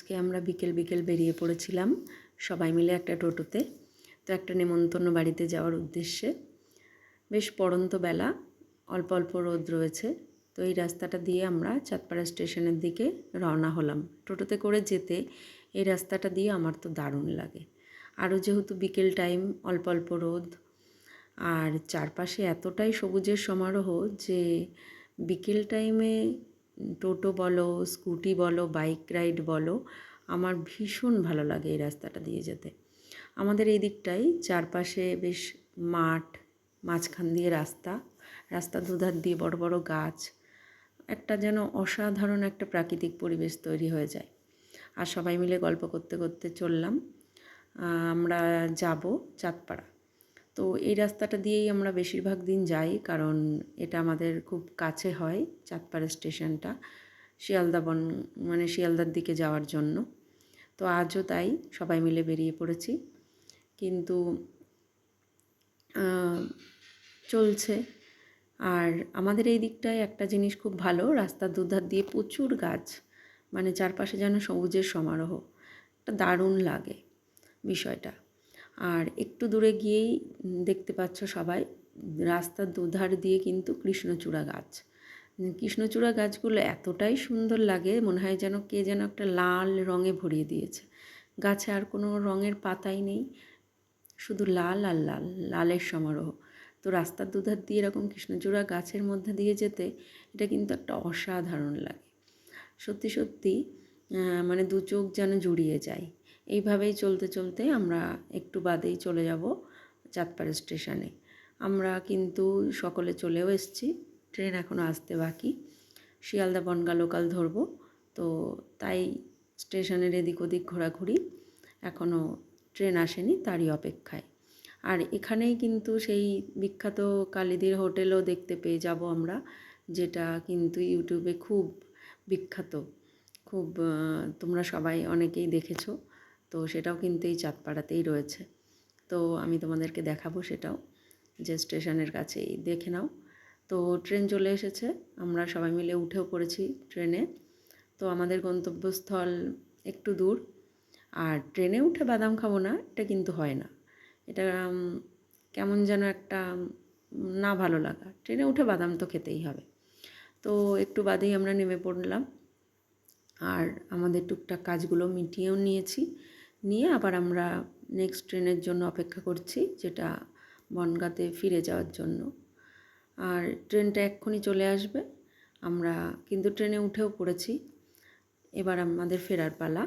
আজকে আমরা বিকেল বিকেল বেরিয়ে পড়েছিলাম সবাই মিলে একটা টোটোতে। তো একটা নেমন্তন্ন বাড়িতে যাওয়ার উদ্দেশ্যে। বেশ পড়ন্ত বেলা, অল্প অল্প রোদ রয়েছে। তো এই রাস্তাটা দিয়ে আমরা চাঁদপাড়া স্টেশনের দিকে রওনা হলাম। টোটোতে করে যেতে এই রাস্তাটা দিয়ে আমার তো দারুণ লাগে। আরও যেহেতু বিকেল টাইম, অল্প অল্প রোদ, আর চারপাশে এতটাই সবুজের সমারোহ যে বিকেল টাইমে টোটো বলো, স্কুটি বলো, বাইক রাইড বলো, আমার ভীষণ ভালো লাগে এই রাস্তাটা দিয়ে যেতে। আমাদের এই দিকটায় চারপাশে বেশ মাঠ, মাঝখান দিয়ে রাস্তা দুধার দিয়ে বড় বড় গাছ, একটা যেন অসাধারণ একটা প্রাকৃতিক পরিবেশ তৈরি হয়ে যায়। আর সবাই মিলে গল্প করতে করতে চললাম। আমরা যাব চাঁদপাড়া। তো এই রাস্তাটা দিয়েই আমরা বেশিরভাগ দিন যাই, কারণ এটা আমাদের খুব কাছে হয় চাঁদপাড়া স্টেশনটা, শিয়ালদার দিকে যাওয়ার জন্য। তো আজও তাই সবাই মিলে বেরিয়ে পড়েছি। কিন্তু চলছে। আর আমাদের এই দিকটায় একটা জিনিস খুব ভালো, রাস্তার দুধার দিয়ে প্রচুর গাছ, চারপাশে যেন সবুজের সমারোহ। একটা দারুণ লাগে বিষয়টা। আর একটু দূরে গিয়েই দেখতে পাচ্ছ সবাই, রাস্তার দুধার দিয়ে কিন্তু কৃষ্ণচূড়া গাছ। কৃষ্ণচূড়া গাছগুলো এতটাই সুন্দর লাগে, মনে হয় যেন কে যেন একটা লাল রঙে ভরিয়ে দিয়েছে। গাছে আর কোনো রঙের পাতাই নেই, শুধু লাল আর লাল, লালের সমারোহ। তো রাস্তার দুধার দিয়ে এরকম কৃষ্ণচূড়া গাছের মধ্যে দিয়ে যেতে এটা কিন্তু একটা অসাধারণ লাগে। সত্যি সত্যি দু চোখ যেন জুড়িয়ে যায়। এইভাবেই চলতে চলতে আমরা একটু বাদেই চলে যাব চাঁদপাড়া স্টেশনে। আমরা কিন্তু সকলে চলেও এসেছি, ট্রেন এখনও আসতে বাকি। শিয়ালদা বনগাঁ লোকাল ধরবো, তো তাই স্টেশনের এদিক ওদিক ঘোরাঘুরি, এখনও ট্রেন আসেনি, তারই অপেক্ষায়। আর এখানেই কিন্তু সেই বিখ্যাত কালিদির হোটেলও দেখতে পেয়ে যাব আমরা, যেটা কিন্তু ইউটিউবে খুব বিখ্যাত, খুব তোমরা সবাই অনেকেই দেখেছো। তো সেটাও কিন্তু এই চাঁদপাড়াতেই রয়েছে। তো আমি তোমাদেরকে দেখাবো সেটাও, যে স্টেশনের কাছেই, দেখে নাও। তো ট্রেন চলে এসেছে, আমরা সবাই মিলে উঠেও পড়েছি ট্রেনে। তো আমাদের গন্তব্যস্থল একটু দূর। আর ট্রেনে উঠে বাদাম খাবো না, এটা কিন্তু হয় না। এটা কেমন যেন একটা না ভালো লাগা। ট্রেনে উঠে বাদাম তো খেতেই হবে। তো একটু বাদেই আমরা নেমে পড়লাম, আর আমাদের টুকটাক কাজগুলো মিটিয়েও নিয়েছি। নিয়ে আবার আমরা নেক্সট ট্রেনের জন্য অপেক্ষা করছি, যেটা বনগাঁতে ফিরে যাওয়ার জন্য। আর ট্রেনটা এক্ষুনি চলে আসবে। আমরা কিন্তু ট্রেনে উঠেও পড়েছি, এবার আমাদের ফেরার পালা।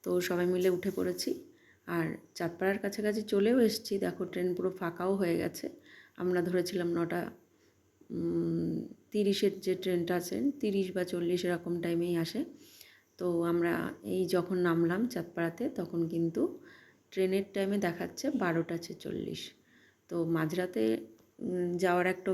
তো সবাই মিলে উঠে পড়েছি, আর চাঁদপাড়ার কাছাকাছি চলেও এসেছি। দেখো ট্রেন পুরো ফাঁকাও হয়ে গেছে। আমরা ধরেছিলাম 9:30 যে ট্রেনটা আছে, 30 বা 40 এরকম টাইমেই আসে। তো আমরা এই যখন নামলাম চাঁদপাড়াতে, তখন কিন্তু ট্রেনের টাইমে দেখাচ্ছে 12টা 46। তো মাঝরাতে যাওয়ার একটা